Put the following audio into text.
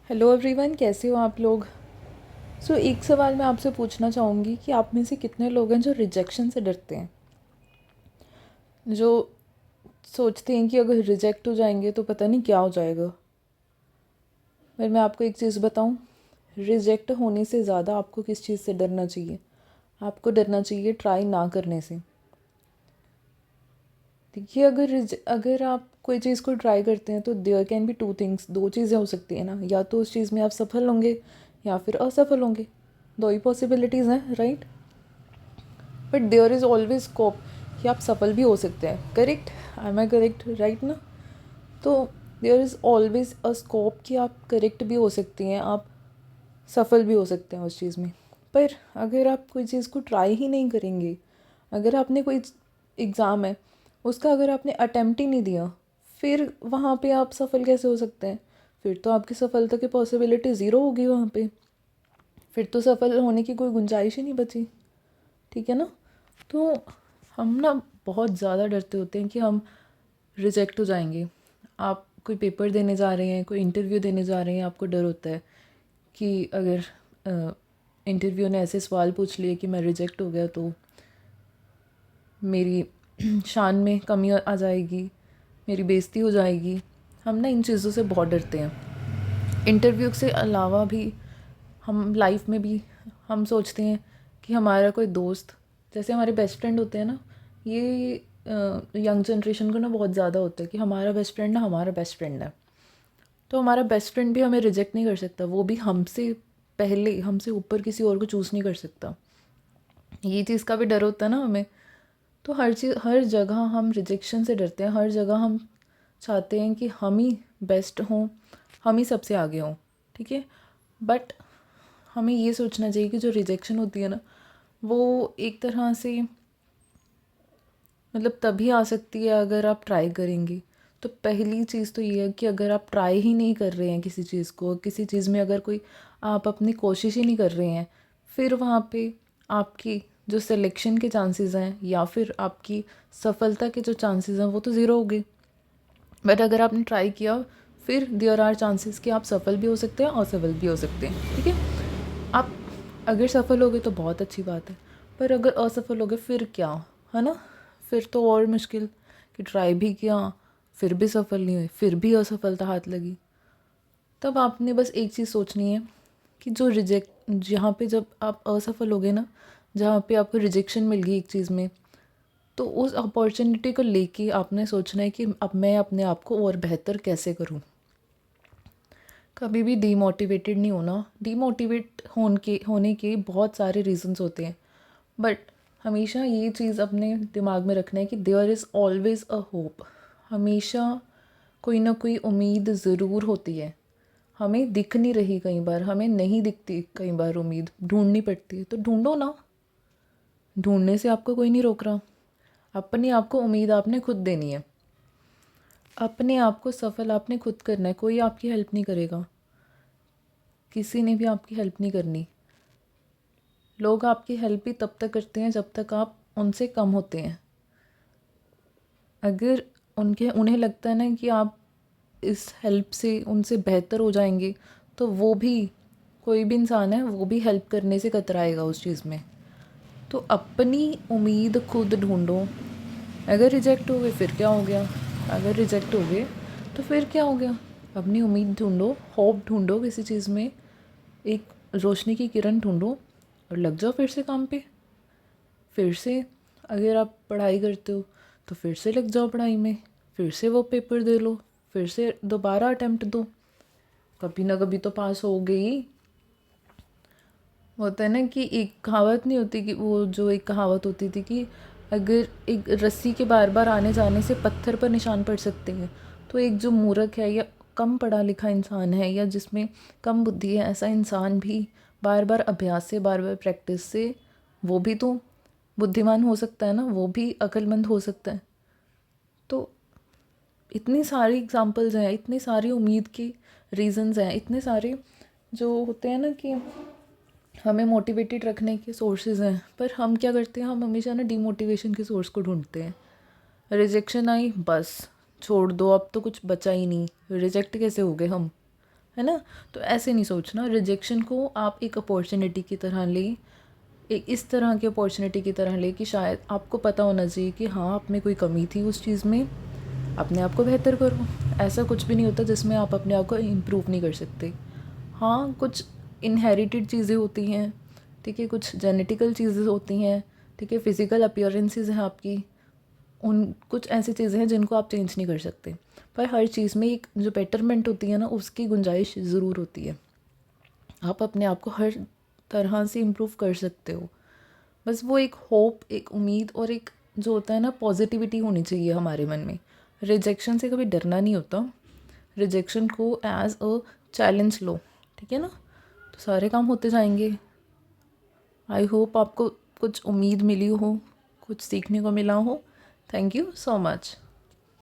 Hello everyone, कैसे हो आप लोग। एक सवाल मैं आपसे पूछना चाहूँगी कि आप में से कितने लोग हैं जो रिजेक्शन से डरते हैं, जो सोचते हैं कि अगर रिजेक्ट हो जाएंगे तो पता नहीं क्या हो जाएगा। पर मैं आपको एक चीज़ बताऊँ, रिजेक्ट होने से ज़्यादा आपको किस चीज़ से डरना चाहिए? आपको डरना चाहिए ट्राई ना करने से। देखिए, अगर आप कोई चीज़ को ट्राई करते हैं तो there can be two things, दो चीज़ें हो सकती हैं ना। या तो उस चीज़ में आप सफल होंगे या फिर असफल होंगे, दो ही पॉसिबिलिटीज़ हैं, right. But there is always scope कि आप सफल भी हो सकते हैं। Correct? I I correct, right ना? तो there is always a scope कि आप करेक्ट भी हो सकती हैं, आप सफल भी हो सकते हैं उस चीज़ में। पर अगर आप कोई चीज़ को ट्राई ही नहीं करेंगे, अगर आपने कोई एग्ज़ाम है उसका अगर आपने अटेम्प्ट ही नहीं दिया, फिर वहाँ पे आप सफल कैसे हो सकते हैं? फिर तो आपकी सफलता की पॉसिबिलिटी ज़ीरो होगी वहाँ पे। फिर तो सफल होने की कोई गुंजाइश ही नहीं बची। ठीक है ना? तो हम ना बहुत ज़्यादा डरते होते हैं कि हम रिजेक्ट हो जाएंगे। आप कोई पेपर देने जा रहे हैं, कोई इंटरव्यू देने जा रहे हैं, आपको डर होता है कि अगर इंटरव्यू ने ऐसे सवाल पूछ लिए कि मैं रिजेक्ट हो गया तो मेरी शान में कमी आ जाएगी, मेरी बेइज्जती हो जाएगी। हम ना इन चीज़ों से बहुत डरते हैं। इंटरव्यू से अलावा भी हम लाइफ में भी हम सोचते हैं कि हमारा कोई दोस्त, जैसे हमारे बेस्ट फ्रेंड होते हैं ना, ये यंग जनरेशन को ना बहुत ज़्यादा होता है कि हमारा बेस्ट फ्रेंड ना हमारा बेस्ट फ्रेंड है। तो हमारा बेस्ट फ्रेंड भी हमें रिजेक्ट नहीं कर सकता, वो भी हमसे पहले, हमसे ऊपर किसी और को चूज़ नहीं कर सकता। ये चीज़ का भी डर होता है ना हमें। तो हर जगह हम रिजेक्शन से डरते हैं, हर जगह हम चाहते हैं कि हम ही बेस्ट हों, हम ही सबसे आगे हों। ठीक है? बट हमें ये सोचना चाहिए कि जो रिजेक्शन होती है ना, वो एक तरह से मतलब तभी आ सकती है अगर आप ट्राई करेंगी। तो पहली चीज़ तो ये है कि अगर आप ट्राई ही नहीं कर रहे हैं किसी चीज़ को, किसी चीज़ में अगर कोई आप अपनी कोशिश ही नहीं कर रहे हैं, फिर वहाँ पे आपकी जो सिलेक्शन के चांसेस हैं या फिर आपकी सफलता के जो चांसेस हैं वो तो ज़ीरो हो गए। बट अगर आपने ट्राई किया, फिर देयर आर चांसेस कि आप सफल भी हो सकते हैं, असफल भी हो सकते हैं। ठीक है? आप अगर सफल हो गए तो बहुत अच्छी बात है, पर अगर असफल हो गए फिर क्या? है ना? फिर तो और मुश्किल कि ट्राई भी किया, फिर भी सफल नहीं हुए, फिर भी असफलता हाथ लगी। तब आपने बस एक चीज़ सोचनी है कि जो रिजेक्ट, जहाँ पे जब आप असफल हो गए ना, जहाँ पे आपको रिजेक्शन मिल गई एक चीज़ में, तो उस अपॉर्चुनिटी को लेके आपने सोचना है कि अब मैं अपने आप को और बेहतर कैसे करूँ। कभी भी डीमोटिवेटेड नहीं होना। डीमोटिवेट होने के बहुत सारे रीज़न्स होते हैं, बट हमेशा ये चीज़ अपने दिमाग में रखना है कि there is always a hope. हमेशा कोई ना कोई उम्मीद ज़रूर होती है। हमें दिख नहीं रही, कई बार हमें नहीं दिखती, कई बार उम्मीद ढूंढनी पड़ती है, तो ढूंढो ना। ढूंढने से आपको कोई नहीं रोक रहा। अपने आप को उम्मीद आपने खुद देनी है, अपने आप को सफल आपने खुद करना है। कोई आपकी हेल्प नहीं करेगा, किसी ने भी आपकी हेल्प नहीं करनी। लोग आपकी हेल्प भी तब तक करते हैं जब तक आप उनसे कम होते हैं। अगर उन्हें लगता है ना कि आप इस हेल्प से उनसे बेहतर हो जाएंगे, तो वो भी, कोई भी इंसान है, वो भी हेल्प करने से कतराएगा उस चीज़ में। तो अपनी उम्मीद खुद ढूंढो। अगर रिजेक्ट हो गए फिर क्या हो गया? अगर रिजेक्ट हो गए तो फिर क्या हो गया? अपनी उम्मीद ढूंढो, होप ढूंढो किसी चीज़ में, एक रोशनी की किरण ढूंढो और लग जाओ फिर से काम पे। फिर से अगर आप पढ़ाई करते हो तो फिर से लग जाओ पढ़ाई में, फिर से वो पेपर दे लो, फिर से दोबारा अटेम्प्ट दो, कभी ना कभी तो पास हो गई। होता है ना कि एक कहावत नहीं होती, कि वो जो एक कहावत होती थी कि अगर एक रस्सी के बार बार आने जाने से पत्थर पर निशान पड़ सकते हैं, तो एक जो मूर्ख है या कम पढ़ा लिखा इंसान है या जिसमें कम बुद्धि है, ऐसा इंसान भी बार बार अभ्यास से, बार बार प्रैक्टिस से, वो भी तो बुद्धिमान हो सकता है ना, वो भी अक्लमंद हो सकता है। तो इतनी सारी एग्जांपल्स हैं, इतनी सारी उम्मीद की रीजंस हैं, इतने सारे जो होते हैं ना कि हमें मोटिवेटेड रखने के सोर्सेज हैं, पर हम क्या करते हैं, हम हमेशा ना डीमोटिवेशन के सोर्स को ढूंढते हैं। रिजेक्शन आई, बस छोड़ दो, अब तो कुछ बचा ही नहीं, रिजेक्ट कैसे हो गए हम, है ना। तो ऐसे नहीं सोचना, रिजेक्शन को आप एक अपॉर्चुनिटी की तरह लें, एक इस तरह की अपॉर्चुनिटी की तरह लें कि शायद आपको पता होना चाहिए कि हाँ आप में कोई कमी थी उस चीज़ में, अपने आप को बेहतर करो। ऐसा कुछ भी नहीं होता जिसमें आप अपने आप को इम्प्रूव नहीं कर सकते। हाँ कुछ इनहेरिटेड चीज़ें होती हैं, ठीक है, कुछ जेनेटिकल चीज़ें होती हैं, ठीक है, फ़िज़िकल अपीयरेंसेस हैं आपकी, उन कुछ ऐसी चीज़ें हैं जिनको आप चेंज नहीं कर सकते, पर हर चीज़ में एक जो बेटरमेंट होती है ना उसकी गुंजाइश ज़रूर होती है। आप अपने आप को हर तरह से इम्प्रूव कर सकते हो। बस वो एक होप, एक उम्मीद और एक जो होता है ना पॉजिटिविटी होनी चाहिए हमारे मन में। रिजेक्शन से कभी डरना नहीं होता, रिजेक्शन को एज अ चैलेंज लो, ठीक है ना। तो सारे काम होते जाएंगे। आई होप आपको कुछ उम्मीद मिली हो, कुछ सीखने को मिला हो। Thank you so much.